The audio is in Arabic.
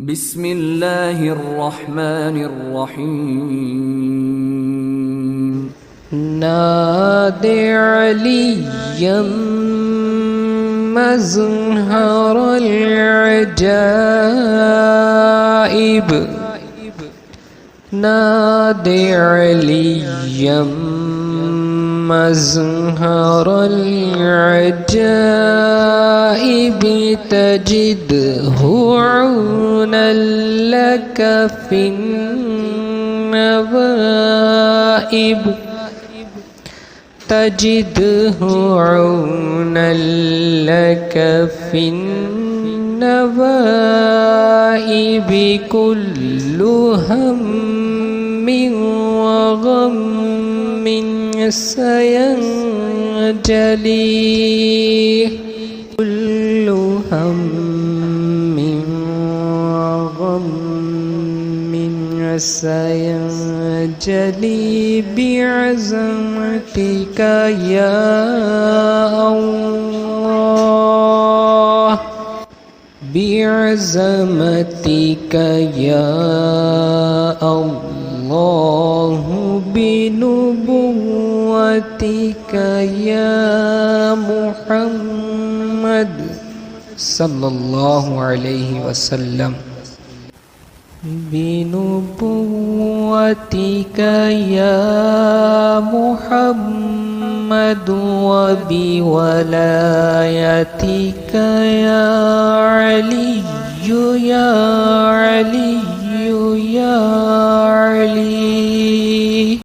بسم الله الرحمن الرحيم ناد عليا مزهر العجائب ناد عليا مزهر العجائب تجده عونا لك في النوائب تجده عونا لك في النوائب كل هم وغم سينجلي كل هم وغم سينجلي بعزمتك يا الله بعزمتك يا الله بنبوتك يا محمد صلى الله عليه وسلم بنبوتك يا محمد وبولايتك يا علي يا علي يا علي